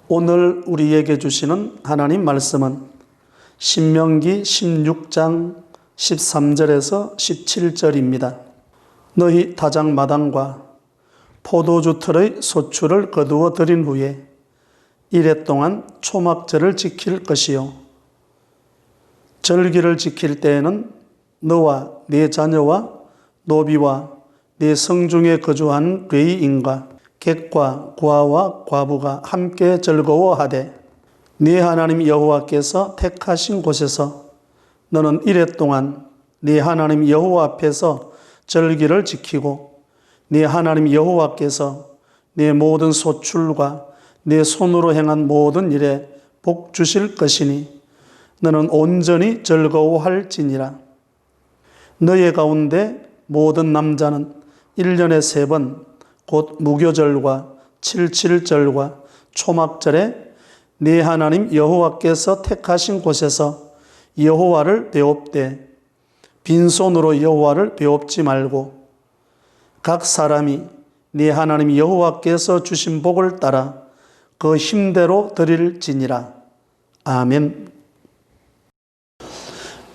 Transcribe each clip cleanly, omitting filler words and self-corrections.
오늘 우리에게 주시는 하나님 말씀은 신명기 16장 13절에서 17절입니다. 너희 다장마당과 포도주 틀의 소출을 거두어 들인 후에 이래 동안 초막절을 지킬 것이요. 절기를 지킬 때에는 너와 네 자녀와 노비와 네 성중에 거주한 레위인과 객과 과와 과부가 함께 즐거워하되 네 하나님 여호와께서 택하신 곳에서 너는 이래 동안 네 하나님 여호와 앞에서 절기를 지키고 네 하나님 여호와께서 네 모든 소출과 네 손으로 행한 모든 일에 복 주실 것이니 너는 온전히 즐거워할지니라. 너희 가운데 모든 남자는 1년에 3번 곧 무교절과 칠칠절과 초막절에 네 하나님 여호와께서 택하신 곳에서 여호와를 배웁되 빈손으로 여호와를 배웁지 말고 각 사람이 네 하나님 여호와께서 주신 복을 따라 그 힘대로 드릴지니라. 아멘.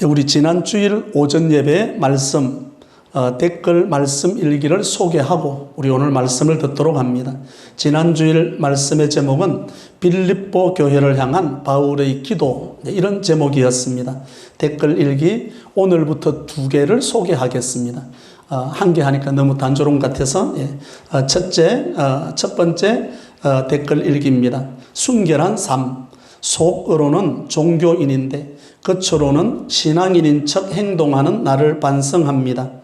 우리 지난 주일 오전 예배의 말씀 댓글 말씀 일기를 소개하고 우리 오늘 말씀을 듣도록 합니다. 지난 주일 말씀의 제목은 빌립보 교회를 향한 바울의 기도, 이런 제목이었습니다. 댓글 일기 오늘부터 2개를 소개하겠습니다. 한 개 하니까 너무 단조로움 같아서 첫 번째 댓글 일기입니다. 순결한 삶, 속으로는 종교인인데 겉으로는 신앙인인 척 행동하는 나를 반성합니다.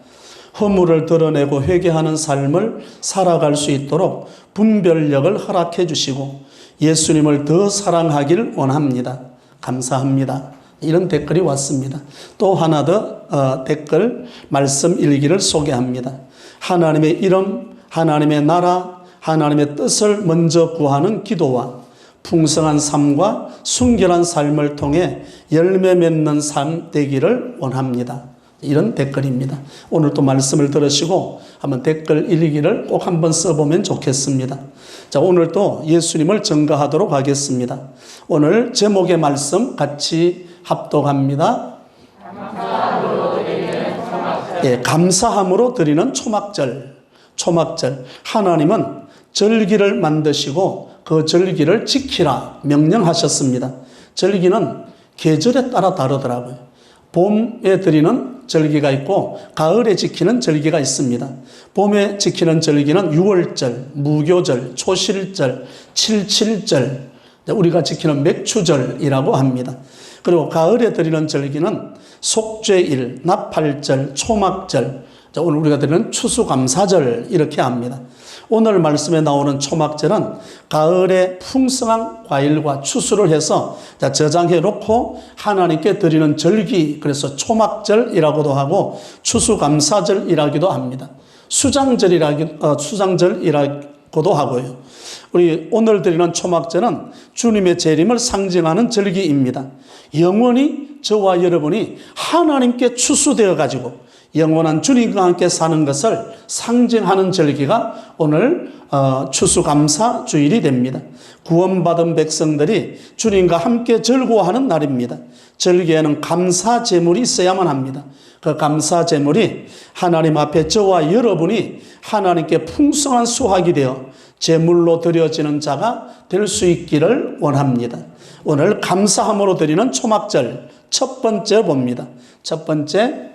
허물을 드러내고 회개하는 삶을 살아갈 수 있도록 분별력을 허락해 주시고 예수님을 더 사랑하길 원합니다. 감사합니다. 이런 댓글이 왔습니다. 또 하나 더 댓글 말씀 일기를 소개합니다. 하나님의 이름, 하나님의 나라, 하나님의 뜻을 먼저 구하는 기도와 풍성한 삶과 순결한 삶을 통해 열매 맺는 삶 되기를 원합니다. 이런 댓글입니다. 오늘 또 말씀을 들으시고 한번 댓글 일기를 꼭 한번 써보면 좋겠습니다. 자, 오늘 또 예수님을 증거하도록 하겠습니다. 오늘 제목의 말씀 같이 합독합니다. 감사함으로 드리는 초막절. 초막절. 하나님은 절기를 만드시고 그 절기를 지키라 명령하셨습니다. 절기는 계절에 따라 다르더라고요. 봄에 드리는 절기가 있고 가을에 지키는 절기가 있습니다. 봄에 지키는 절기는 6월절, 무교절, 초실절, 칠칠절, 우리가 지키는 맥추절이라고 합니다. 그리고 가을에 드리는 절기는 속죄일, 나팔절, 초막절, 오늘 우리가 드리는 추수감사절 이렇게 합니다. 오늘 말씀에 나오는 초막절은 가을에 풍성한 과일과 추수를 해서 저장해 놓고 하나님께 드리는 절기, 그래서 초막절이라고도 하고 추수감사절이라기도 합니다. 수장절이라고도 하고요. 우리 오늘 드리는 초막절은 주님의 재림을 상징하는 절기입니다. 영원히 저와 여러분이 하나님께 추수되어 가지고 영원한 주님과 함께 사는 것을 상징하는 절기가 오늘 추수감사 주일이 됩니다. 구원받은 백성들이 주님과 함께 즐거워하는 날입니다. 절기에는 감사 제물이 있어야만 합니다. 그 감사 제물이 하나님 앞에 저와 여러분이 하나님께 풍성한 수확이 되어 제물로 드려지는 자가 될 수 있기를 원합니다. 오늘 감사함으로 드리는 초막절 첫 번째 봅니다. 첫 번째,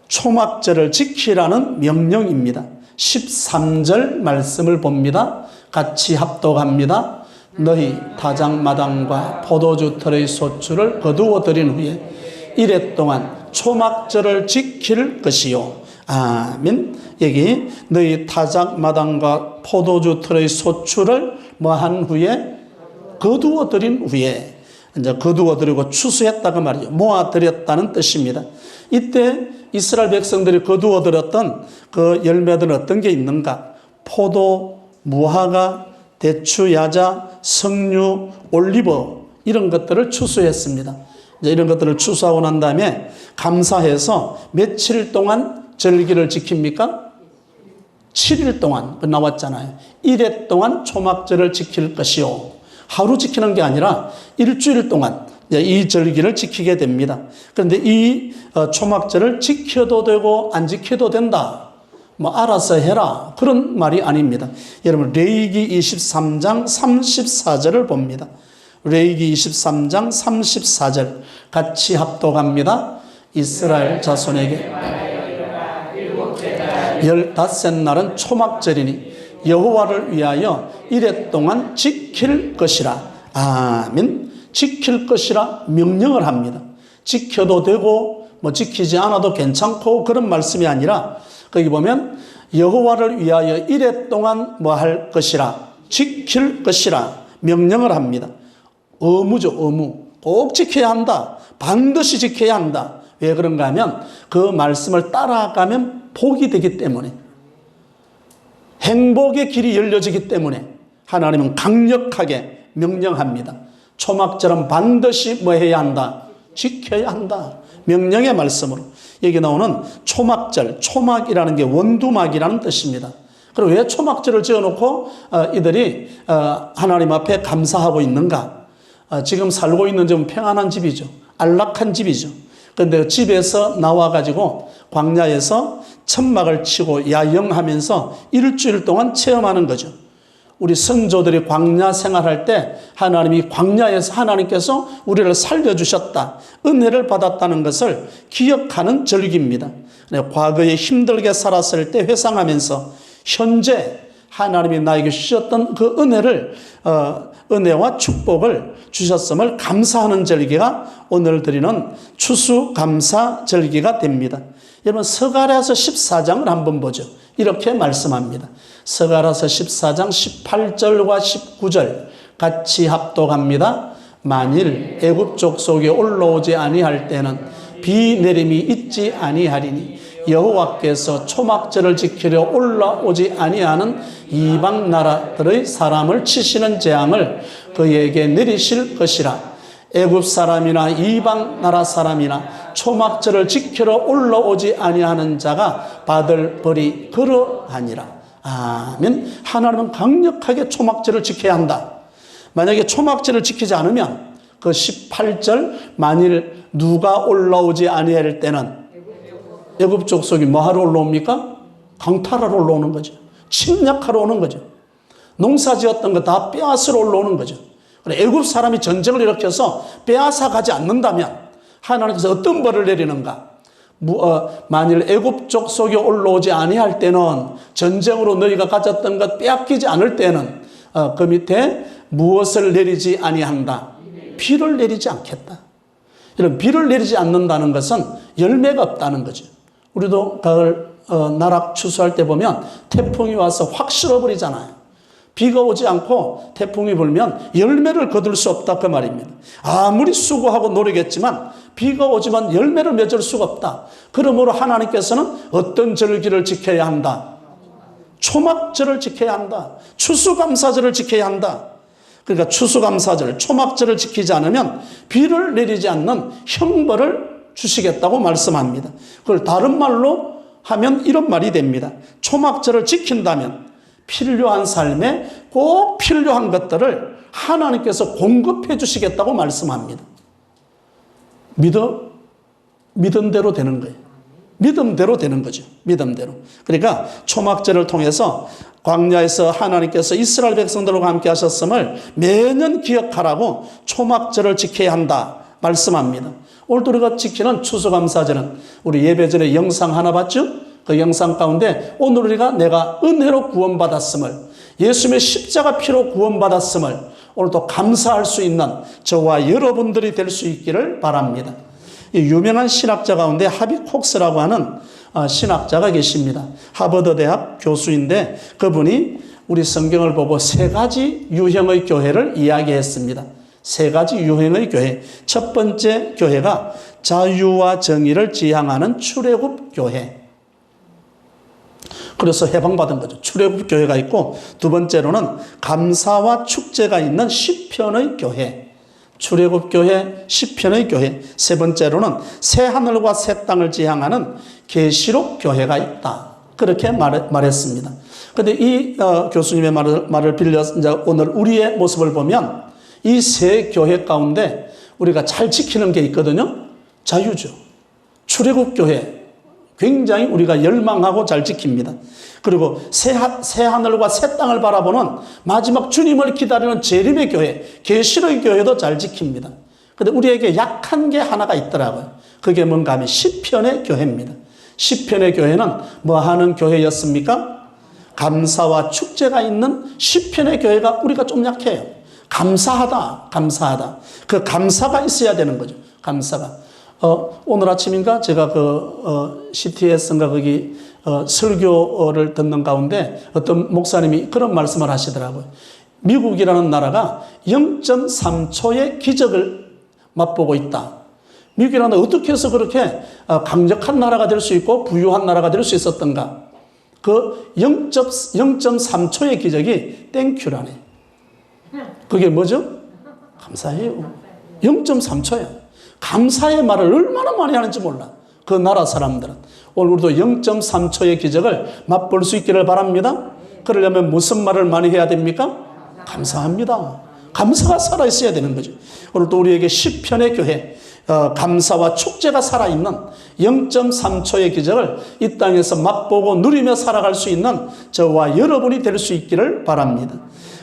초막절을 지키라는 명령입니다. 13절 말씀을 봅니다. 같이 합독합니다. 너희 다장마당과 포도주 틀의 소출을 거두어 들인 후에 이래 동안 초막절을 지킬 것이요. 아멘. 여기 너희 다장마당과 포도주 틀의 소출을 뭐한 후에 거두어 들인 후에, 이제 거두어 들이고 추수했다고 말이죠. 모아들였다는 뜻입니다. 이때 이스라엘 백성들이 거두어 들었던 그 열매들은 어떤 게 있는가? 포도, 무화과, 대추, 야자, 석류, 올리브 이런 것들을 추수했습니다. 이제 이런 것들을 추수하고 난 다음에 감사해서 며칠 동안 절기를 지킵니까? 7일 동안 나왔잖아요. 1회 동안 초막절을 지킬 것이요. 하루 지키는 게 아니라 일주일 동안 이 절기를 지키게 됩니다. 그런데 이 초막절을 지켜도 되고 안 지켜도 된다, 뭐 알아서 해라, 그런 말이 아닙니다. 여러분 레위기 23장 34절을 봅니다. 레위기 23장 34절 같이 합독합니다. 이스라엘 자손에게 15날은 초막절이니 여호와를 위하여 이레 동안 지킬 것이라. 아멘. 지킬 것이라 명령을 합니다. 지켜도 되고 뭐 지키지 않아도 괜찮고 그런 말씀이 아니라 거기 보면 여호와를 위하여 이레 동안 뭐 할 것이라, 지킬 것이라 명령을 합니다. 의무죠, 의무. 꼭 지켜야 한다. 반드시 지켜야 한다. 왜 그런가 하면 그 말씀을 따라가면 복이 되기 때문에, 행복의 길이 열려지기 때문에 하나님은 강력하게 명령합니다. 초막절은 반드시 뭐 해야 한다? 지켜야 한다. 명령의 말씀으로. 여기 나오는 초막절, 초막이라는 게 원두막이라는 뜻입니다. 그리고 왜 초막절을 지어놓고 이들이 하나님 앞에 감사하고 있는가? 지금 살고 있는 좀 평안한 집이죠. 안락한 집이죠. 그런데 집에서 나와가지고 광야에서 천막을 치고 야영하면서 일주일 동안 체험하는 거죠. 우리 선조들이 광야 생활할 때 하나님이 광야에서 하나님께서 우리를 살려주셨다, 은혜를 받았다는 것을 기억하는 절기입니다. 과거에 힘들게 살았을 때 회상하면서 현재 하나님이 나에게 주셨던 그 은혜를 은혜와 축복을 주셨음을 감사하는 절기가 오늘 드리는 추수감사 절기가 됩니다. 여러분 서가랴서 14장을 한번 보죠. 이렇게 말씀합니다. 서가랴서 14장 18절과 19절 같이 합독합니다. 만일 애굽 족속에 올라오지 아니할 때는 비 내림이 있지 아니하리니 여호와께서 초막절을 지키려 올라오지 아니하는 이방 나라들의 사람을 치시는 재앙을 그에게 내리실 것이라. 애굽 사람이나 이방 나라 사람이나 초막절을 지키러 올라오지 아니하는 자가 받을 벌이 그러하니라. 아멘. 하나님은 강력하게 초막절을 지켜야 한다. 만약에 초막절을 지키지 않으면 그 18절 만일 누가 올라오지 아니할 때는 애굽 족속이 뭐하러 올라옵니까? 강탈하러 올라오는 거죠. 침략하러 오는 거죠. 농사 지었던 거 다 빼앗으러 올라오는 거죠. 애굽 사람이 전쟁을 일으켜서 빼앗아 가지 않는다면 하나님께서 어떤 벌을 내리는가? 만일 애굽 족속이 올라오지 아니할 때는, 전쟁으로 너희가 가졌던 것 빼앗기지 않을 때는 그 밑에 무엇을 내리지 아니한다? 비를 내리지 않겠다. 이런 비를 내리지 않는다는 것은 열매가 없다는 거죠. 우리도 가을 나락 추수할 때 보면 태풍이 와서 확 실어버리잖아요. 비가 오지 않고 태풍이 불면 열매를 거둘 수 없다, 그 말입니다. 아무리 수고하고 노력했지만 비가 오지만 열매를 맺을 수가 없다. 그러므로 하나님께서는 어떤 절기를 지켜야 한다? 초막절을 지켜야 한다. 추수감사절을 지켜야 한다. 그러니까 추수감사절, 초막절을 지키지 않으면 비를 내리지 않는 형벌을 주시겠다고 말씀합니다. 그걸 다른 말로 하면 이런 말이 됩니다. 초막절을 지킨다면 필요한 삶에 꼭 필요한 것들을 하나님께서 공급해 주시겠다고 말씀합니다. 믿은 대로 되는 거예요. 믿음대로 되는 거죠. 믿음대로. 그러니까 초막절을 통해서 광야에서 하나님께서 이스라엘 백성들과 함께 하셨음을 매년 기억하라고 초막절을 지켜야 한다 말씀합니다. 오늘 우리가 지키는 추수감사절은 우리 예배 전에 영상 하나 봤죠? 그 영상 가운데 오늘 우리가 내가 은혜로 구원받았음을, 예수님의 십자가 피로 구원받았음을 오늘도 감사할 수 있는 저와 여러분들이 될 수 있기를 바랍니다. 유명한 신학자 가운데 하비 콕스라고 하는 신학자가 계십니다. 하버드 대학 교수인데 그분이 우리 성경을 보고 세 가지 유형의 교회를 이야기했습니다. 세 가지 유형의 교회. 첫 번째 교회가 자유와 정의를 지향하는 출애굽 교회. 그래서 해방받은 거죠. 출애굽 교회가 있고, 두 번째로는 감사와 축제가 있는 시편의 교회. 출애굽 교회, 시편의 교회. 세 번째로는 새 하늘과 새 땅을 지향하는 계시록 교회가 있다. 그렇게 말했습니다. 그런데 이 교수님의 말을 빌려 오늘 우리의 모습을 보면 이 세 교회 가운데 우리가 잘 지키는 게 있거든요. 자유죠. 출애굽 교회 굉장히 우리가 열망하고 잘 지킵니다. 그리고 새 하늘과 새 땅을 바라보는 마지막 주님을 기다리는 재림의 교회, 계시의 교회도 잘 지킵니다. 그런데 우리에게 약한 게 하나가 있더라고요. 그게 뭔가 하면 시편의 교회입니다. 시편의 교회는 뭐 하는 교회였습니까? 감사와 축제가 있는 시편의 교회가 우리가 좀 약해요. 감사하다. 그 감사가 있어야 되는 거죠. 감사가. 오늘 아침인가 제가 CTS인가 거기 설교를 듣는 가운데 어떤 목사님이 그런 말씀을 하시더라고요. 미국이라는 나라가 0.3초의 기적을 맛보고 있다. 미국이라는 나라 어떻게 해서 그렇게 강력한 나라가 될 수 있고 부유한 나라가 될 수 있었던가? 그 0.3초의 기적이 땡큐라네. 그게 뭐죠? 감사해요. 0.3초예요. 감사의 말을 얼마나 많이 하는지 몰라. 그 나라 사람들은. 오늘 우리도 0.3초의 기적을 맛볼 수 있기를 바랍니다. 그러려면 무슨 말을 많이 해야 됩니까? 감사합니다. 감사가 살아있어야 되는 거죠. 오늘 또 우리에게 시편의 교회, 감사와 축제가 살아있는 0.3초의 기적을 이 땅에서 맛보고 누리며 살아갈 수 있는 저와 여러분이 될 수 있기를 바랍니다.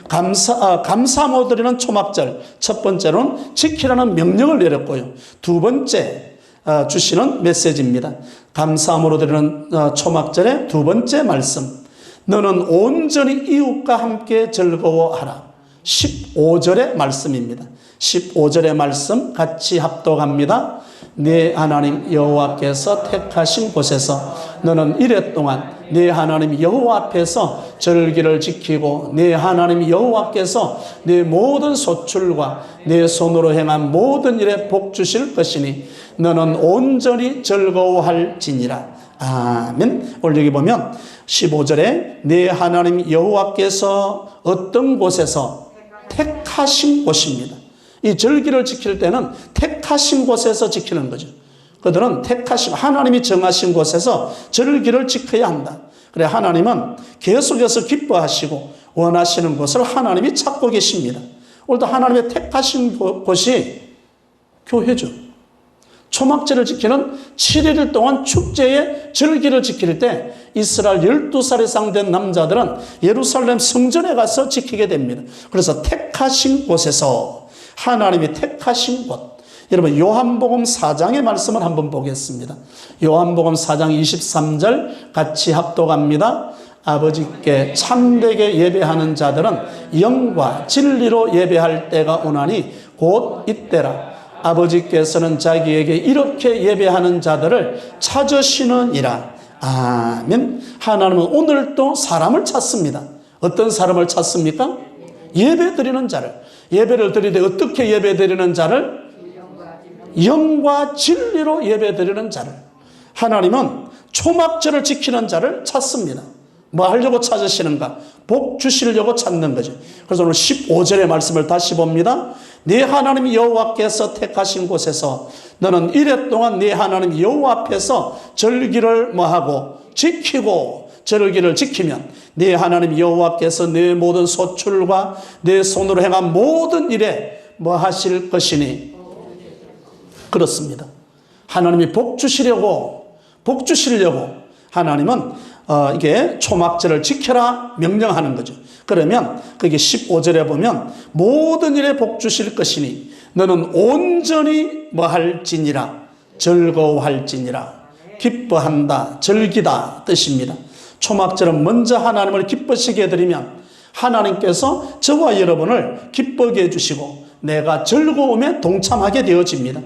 감사함으로 드리는 초막절, 첫 번째로는 지키라는 명령을 내렸고요. 두 번째 주시는 메시지입니다. 감사함으로 드리는 초막절의 두 번째 말씀, 너는 온전히 이웃과 함께 즐거워하라. 15절의 말씀입니다. 15절의 말씀 같이 합독합니다. 네 하나님 여호와께서 택하신 곳에서 너는 이래 동안 네 하나님 여호와 앞에서 절기를 지키고 네 하나님 여호와께서 네 모든 소출과 네 손으로 행한 모든 일에 복 주실 것이니 너는 온전히 즐거워할지니라. 아멘. 오늘 여기 보면 15절에 네 하나님 여호와께서 어떤 곳에서 택하신 곳입니다. 이 절기를 지킬 때는 택하신 곳에서 지키는 거죠. 그들은 택하신 하나님이 정하신 곳에서 절기를 지켜야 한다. 그래 하나님은 계속해서 기뻐하시고 원하시는 곳을 하나님이 찾고 계십니다. 오늘도 하나님의 택하신 곳이 교회죠. 초막절을 지키는 7일 동안 축제의 절기를 지킬 때 이스라엘 12살 이상 된 남자들은 예루살렘 성전에 가서 지키게 됩니다. 그래서 택하신 곳에서 하나님이 택하신 곳. 여러분 요한복음 4장의 말씀을 한번 보겠습니다. 요한복음 4장 23절 같이 합독합니다. 아버지께 참되게 예배하는 자들은 영과 진리로 예배할 때가 오나니 곧 이때라. 아버지께서는 자기에게 이렇게 예배하는 자들을 찾으시느니라. 아멘. 하나님은 오늘도 사람을 찾습니다. 어떤 사람을 찾습니까? 예배 드리는 자를. 예배를 드리되 어떻게 예배 드리는 자를? 영과 진리로 예배 드리는 자를. 하나님은 초막절을 지키는 자를 찾습니다. 뭐 하려고 찾으시는가? 복 주시려고 찾는 거죠. 그래서 오늘 15절의 말씀을 다시 봅니다. 네 하나님 여호와께서 택하신 곳에서 너는 이래 동안 네 하나님 여호와 앞에서 절기를 뭐하고 지키고 절기를 지키면 네 하나님 여호와께서 네 모든 소출과 네 손으로 행한 모든 일에 뭐 하실 것이니 그렇습니다. 하나님이 복 주시려고 하나님은 이게 초막절을 지켜라 명령하는 거죠. 그러면 그게 15절에 보면 모든 일에 복 주실 것이니 너는 온전히 뭐 할지니라 즐거워할지니라 기뻐한다 즐기다 뜻입니다. 초막절은 먼저 하나님을 기쁘시게 해드리면 하나님께서 저와 여러분을 기쁘게 해주시고 내가 즐거움에 동참하게 되어집니다.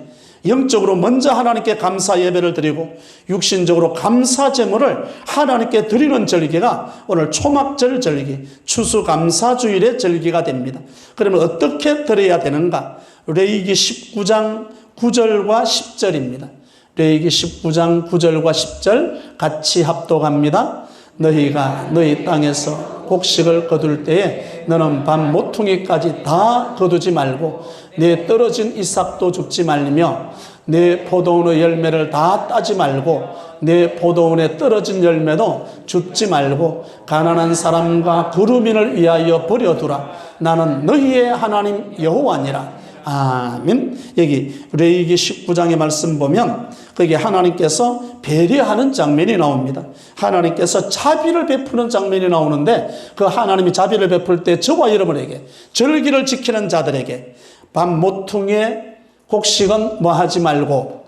영적으로 먼저 하나님께 감사 예배를 드리고 육신적으로 감사 제물을 하나님께 드리는 절기가 오늘 초막절 절기, 추수감사주일의 절기가 됩니다. 그러면 어떻게 드려야 되는가? 레위기 19장 9절과 10절입니다. 레위기 19장 9절과 10절 같이 합독합니다. 너희가 너희 땅에서 곡식을 거둘 때에 너는 밤 모퉁이까지 다 거두지 말고 내 떨어진 이삭도 줍지 말며 내 포도원의 열매를 다 따지 말고 내 포도원에 떨어진 열매도 줍지 말고 가난한 사람과 거루민을 위하여 버려두라. 나는 너희의 하나님 여호와니라. 아멘. 여기 레위기 19장의 말씀 보면 거기에 하나님께서 배려하는 장면이 나옵니다. 하나님께서 자비를 베푸는 장면이 나오는데 그 하나님이 자비를 베풀 때 저와 여러분에게 절기를 지키는 자들에게 밤 모퉁이의 곡식은 뭐 하지 말고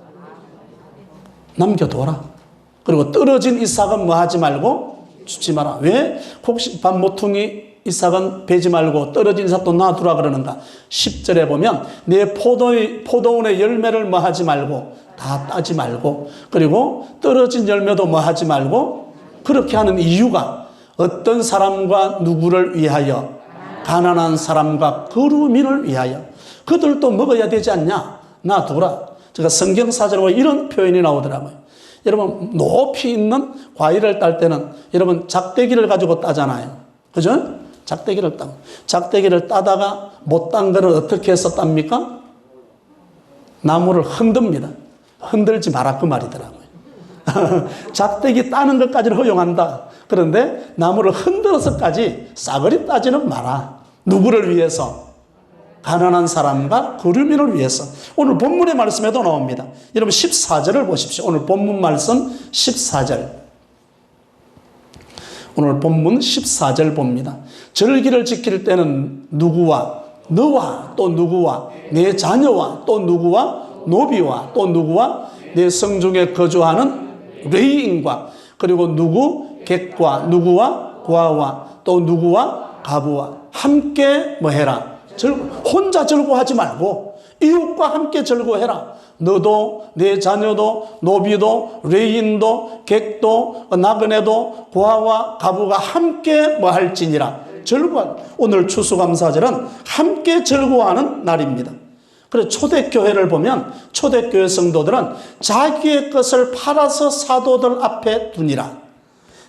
남겨둬라. 그리고 떨어진 이삭은 뭐 하지 말고 주지 마라. 왜 곡식 밤 모퉁이 이삭은 베지 말고 떨어진 이삭도 놔두라 그러는가? 10절에 보면 내 포도원의 열매를 뭐 하지 말고 다 따지 말고 그리고 떨어진 열매도 뭐 하지 말고 그렇게 하는 이유가 어떤 사람과 누구를 위하여? 가난한 사람과 거루민을 위하여. 그들도 먹어야 되지 않냐? 놔두라. 제가 성경사전에 보면 이런 표현이 나오더라고요. 여러분 높이 있는 과일을 딸 때는 여러분 작대기를 가지고 따잖아요. 그죠? 작대기를 따다가 못 딴 거는 어떻게 해서 땁니까? 나무를 흔듭니다. 흔들지 마라 그 말이더라고요. 작대기 따는 것까지는 허용한다. 그런데 나무를 흔들어서까지 싸그리 따지는 마라. 누구를 위해서? 가난한 사람과 거루민을 위해서. 오늘 본문의 말씀에도 나옵니다. 여러분 14절을 보십시오. 오늘 본문 말씀 14절. 오늘 본문 14절 봅니다. 절기를 지킬 때는 누구와 너와 또 누구와 내 자녀와 또 누구와 노비와 또 누구와 내 성중에 거주하는 레위인과 그리고 누구 객과 누구와 고아와 또 누구와 가부와 함께 뭐 해라. 혼자 절구하지 말고 이웃과 함께 절구해라. 너도 내 자녀도 노비도 레인도 객도 나그네도 고아와 가부가 함께 뭐 할지니라. 절구한 오늘 추수감사절은 함께 절구하는 날입니다. 그래서 초대교회를 보면 초대교회 성도들은 자기의 것을 팔아서 사도들 앞에 두니라.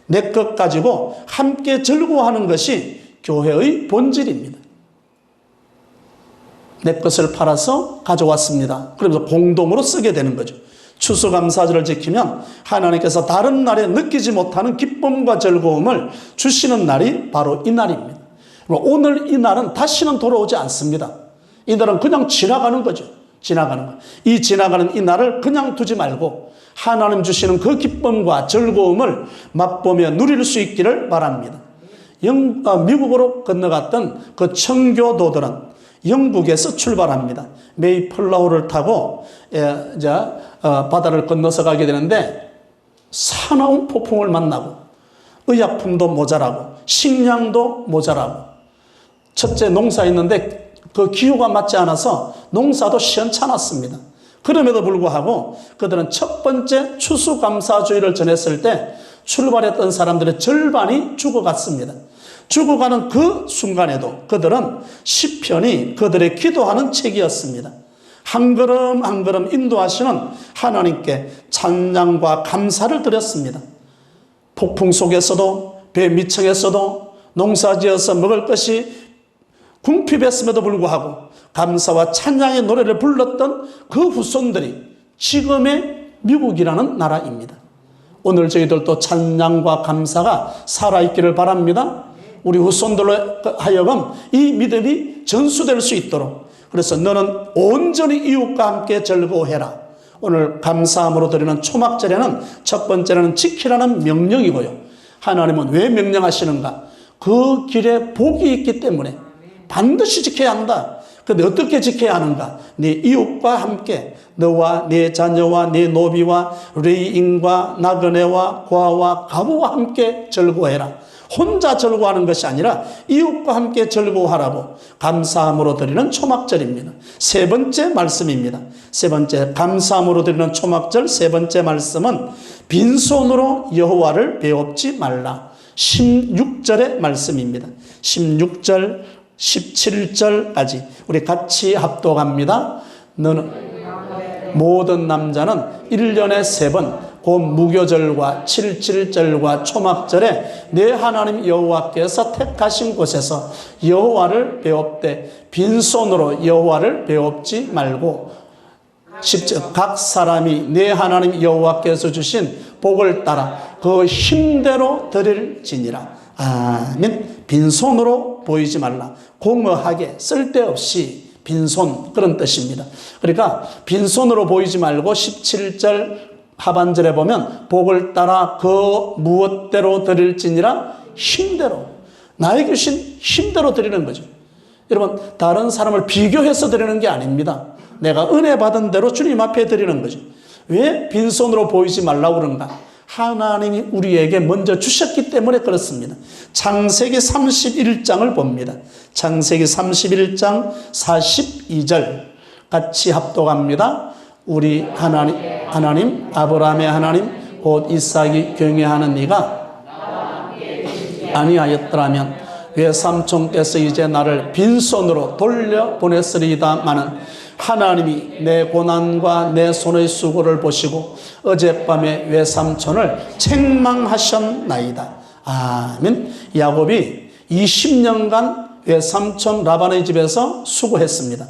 내 것 가지고 함께 절구하는 것이 교회의 본질입니다. 내 것을 팔아서 가져왔습니다. 그러면서 공동으로 쓰게 되는 거죠. 추수감사절을 지키면 하나님께서 다른 날에 느끼지 못하는 기쁨과 즐거움을 주시는 날이 바로 이 날입니다. 오늘 이 날은 다시는 돌아오지 않습니다. 이 날은 그냥 지나가는 거죠. 지나가는 거. 이 지나가는 이 날을 그냥 두지 말고 하나님 주시는 그 기쁨과 즐거움을 맛보며 누릴 수 있기를 바랍니다. 미국으로 건너갔던 그 청교도들은 영국에서 출발합니다. 메이플라워를 타고 바다를 건너서 가게 되는데 사나운 폭풍을 만나고 의약품도 모자라고 식량도 모자라고 첫째 농사했는데 그 기후가 맞지 않아서 농사도 시원찮았습니다. 그럼에도 불구하고 그들은 첫 번째 추수감사주의를 전했을 때 출발했던 사람들의 절반이 죽어갔습니다. 죽어가는 그 순간에도 그들은 시편이 그들의 기도하는 책이었습니다. 한 걸음 한 걸음 인도하시는 하나님께 찬양과 감사를 드렸습니다. 폭풍 속에서도 배 밑층에서도 농사지어서 먹을 것이 궁핍했음에도 불구하고 감사와 찬양의 노래를 불렀던 그 후손들이 지금의 미국이라는 나라입니다. 오늘 저희들도 찬양과 감사가 살아있기를 바랍니다. 우리 후손들로 하여금 이 믿음이 전수될 수 있도록 그래서 너는 온전히 이웃과 함께 즐거워해라. 오늘 감사함으로 드리는 초막절에는 첫 번째는 지키라는 명령이고요. 하나님은 왜 명령하시는가? 그 길에 복이 있기 때문에 반드시 지켜야 한다. 그런데 어떻게 지켜야 하는가? 네 이웃과 함께 너와 네 자녀와 네 노비와 레위인과 나그네와 고아와 가부와 함께 즐거워해라. 혼자 즐거워하는 것이 아니라 이웃과 함께 즐거워하라고 감사함으로 드리는 초막절입니다. 세 번째 말씀입니다. 세 번째 감사함으로 드리는 초막절 세 번째 말씀은 빈손으로 여호와를 배웁지 말라. 16절의 말씀입니다. 16절 17절까지 우리 같이 합독합니다. 너는 모든 남자는 1년에 3번 곧 무교절과 칠칠절과 초막절에 내 하나님 여호와께서 택하신 곳에서 여호와를 배웁되 빈손으로 여호와를 배웁지 말고 10절 각 사람이 내 하나님 여호와께서 주신 복을 따라 그 힘대로 드릴지니라. 아멘. 빈손으로 보이지 말라. 공허하게 쓸데없이 빈손, 그런 뜻입니다. 그러니까 빈손으로 보이지 말고 17절 하반절에 보면 복을 따라 그 무엇대로 드릴지니라. 힘대로, 나에게 주신 힘대로 드리는 거죠. 여러분, 다른 사람을 비교해서 드리는 게 아닙니다. 내가 은혜 받은 대로 주님 앞에 드리는 거죠. 왜 빈손으로 보이지 말라고 그런가? 하나님이 우리에게 먼저 주셨기 때문에 그렇습니다. 창세기 31장을 봅니다. 창세기 31장 42절 같이 합독합니다. 우리 하나님 아브라함의 하나님 곧 이삭이 경외하는 네가 아니하였더라면 외삼촌께서 이제 나를 빈손으로 돌려보냈으리다마는 하나님이 내 고난과 내 손의 수고를 보시고 어젯밤에 외삼촌을 책망하셨나이다. 아멘. 야곱이 20년간 외삼촌 라반의 집에서 수고했습니다.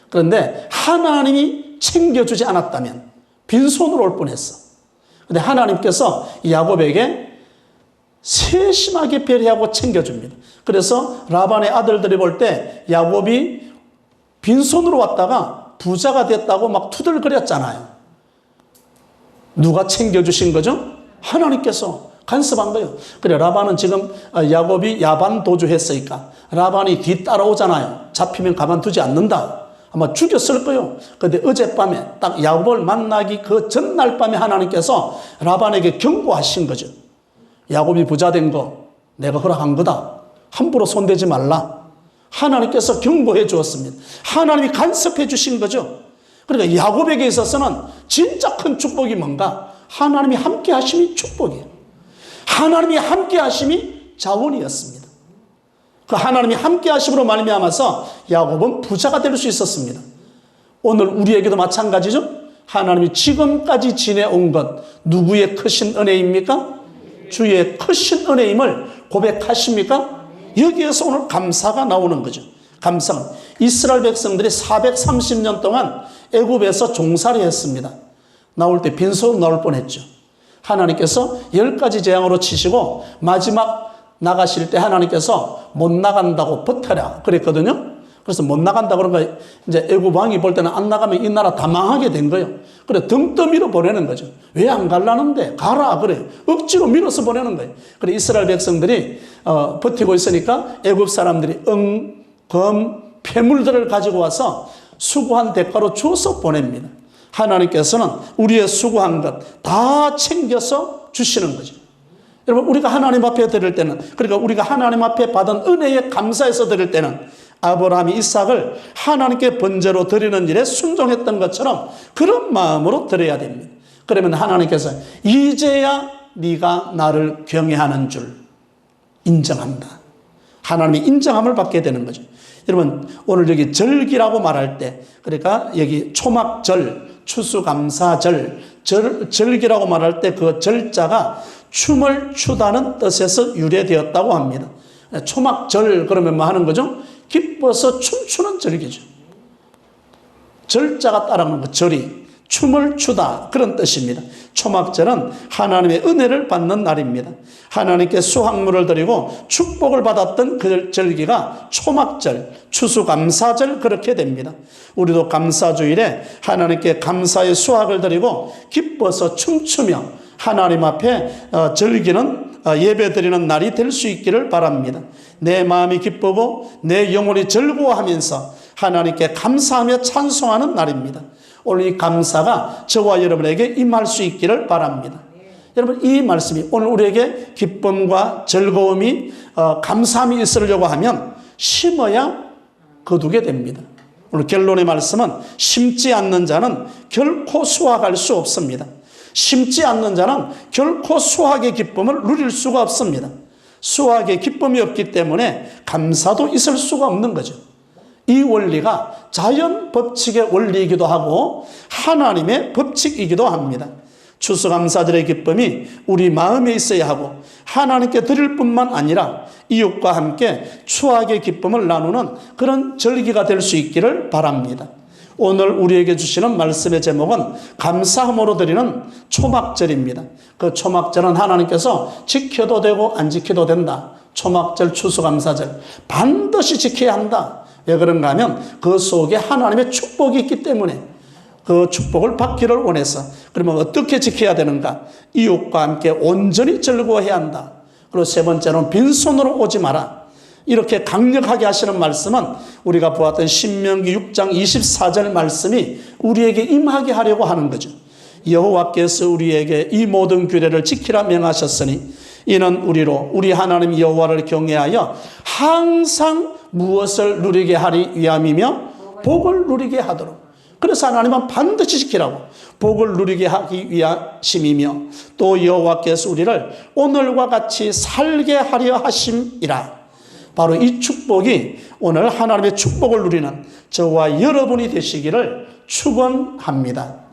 그런데 하나님이 챙겨주지 않았다면 빈손으로 올 뻔했어. 그런데 하나님께서 야곱에게 세심하게 배려하고 챙겨줍니다. 그래서 라반의 아들들이 볼 때 야곱이 빈손으로 왔다가 부자가 됐다고 막 투덜거렸잖아요. 누가 챙겨주신 거죠? 하나님께서 간섭한 거예요. 그래, 라반은 지금 야곱이 야반 도주했으니까 라반이 뒤 따라오잖아요. 잡히면 가만두지 않는다. 아마 죽였을 거예요. 그런데 어젯밤에 딱 야곱을 만나기 그 전날 밤에 하나님께서 라반에게 경고하신 거죠. 야곱이 부자 된 거 내가 허락한 거다. 함부로 손대지 말라. 하나님께서 경고해 주었습니다. 하나님이 간섭해 주신 거죠. 그러니까 야곱에게 있어서는 진짜 큰 축복이 뭔가? 하나님이 함께 하심이 축복이에요. 하나님이 함께 하심이 자원이었습니다. 그 하나님이 함께 하심으로 말미암아서 야곱은 부자가 될 수 있었습니다. 오늘 우리에게도 마찬가지죠. 하나님이 지금까지 지내온 것 누구의 크신 은혜입니까? 주의 크신 은혜임을 고백하십니까? 여기에서 오늘 감사가 나오는 거죠. 감사. 이스라엘 백성들이 430년 동안 애굽에서 종살이 했습니다. 나올 때 빈손으로 나올 뻔했죠. 하나님께서 10가지 재앙으로 치시고 마지막 나가실 때 하나님께서 못 나간다고 버텨라 그랬거든요. 그래서 못 나간다 그런가 이제 애굽 왕이 볼 때는 안 나가면 이 나라 다 망하게 된 거예요. 그래 등 떠밀어 보내는 거죠. 왜 안 갈라는데 가라 그래 억지로 밀어서 보내는 거예요. 그래 이스라엘 백성들이 버티고 있으니까 애굽 사람들이 검, 폐물들을 가지고 와서 수고한 대가로 줘서 보냅니다. 하나님께서는 우리의 수고한 것 다 챙겨서 주시는 거죠. 여러분 우리가 하나님 앞에 드릴 때는 그러니까 우리가 하나님 앞에 받은 은혜에 감사해서 드릴 때는 아브라함이 이삭을 하나님께 번제로 드리는 일에 순종했던 것처럼 그런 마음으로 드려야 됩니다. 그러면 하나님께서 이제야 네가 나를 경외하는 줄 인정한다. 하나님이 인정함을 받게 되는 거죠. 여러분 오늘 여기 절기라고 말할 때 그러니까 여기 초막절, 추수감사절, 절기라고 말할 때 그 절자가 춤을 추다는 뜻에서 유래되었다고 합니다. 초막절 그러면 뭐 하는 거죠? 기뻐서 춤추는 절기죠. 절자가 따라오는 거 절이 춤을 추다 그런 뜻입니다. 초막절은 하나님의 은혜를 받는 날입니다. 하나님께 수확물을 드리고 축복을 받았던 그 절기가 초막절, 추수감사절 그렇게 됩니다. 우리도 감사주일에 하나님께 감사의 수확을 드리고 기뻐서 춤추며 하나님 앞에 즐기는 예배드리는 날이 될 수 있기를 바랍니다. 내 마음이 기쁘고 내 영혼이 즐거워하면서 하나님께 감사하며 찬송하는 날입니다. 오늘 이 감사가 저와 여러분에게 임할 수 있기를 바랍니다. 여러분 이 말씀이 오늘 우리에게 기쁨과 즐거움이 감사함이 있으려고 하면 심어야 거두게 됩니다. 오늘 결론의 말씀은 심지 않는 자는 결코 수확할 수 없습니다. 심지 않는 자는 결코 수확의 기쁨을 누릴 수가 없습니다. 수확의 기쁨이 없기 때문에 감사도 있을 수가 없는 거죠. 이 원리가 자연 법칙의 원리이기도 하고 하나님의 법칙이기도 합니다. 추수감사절의 기쁨이 우리 마음에 있어야 하고 하나님께 드릴 뿐만 아니라 이웃과 함께 추억의 기쁨을 나누는 그런 절기가 될 수 있기를 바랍니다. 오늘 우리에게 주시는 말씀의 제목은 감사함으로 드리는 초막절입니다. 그 초막절은 하나님께서 지켜도 되고 안 지켜도 된다. 초막절, 추수감사절 반드시 지켜야 한다. 왜 그런가 하면 그 속에 하나님의 축복이 있기 때문에 그 축복을 받기를 원해서. 그러면 어떻게 지켜야 되는가? 이웃과 함께 온전히 즐거워해야 한다. 그리고 세 번째로는 빈손으로 오지 마라. 이렇게 강력하게 하시는 말씀은 우리가 보았던 신명기 6장 24절 말씀이 우리에게 임하게 하려고 하는 거죠. 여호와께서 우리에게 이 모든 규례를 지키라 명하셨으니 이는 우리로 우리 하나님 여호와를 경외하여 항상 무엇을 누리게 하리 위함이며 복을 누리게 하도록. 그래서 하나님은 반드시 지키라고 복을 누리게 하기 위하심이며 또 여호와께서 우리를 오늘과 같이 살게 하려 하심이라. 바로 이 축복이 오늘 하나님의 축복을 누리는 저와 여러분이 되시기를 축원합니다.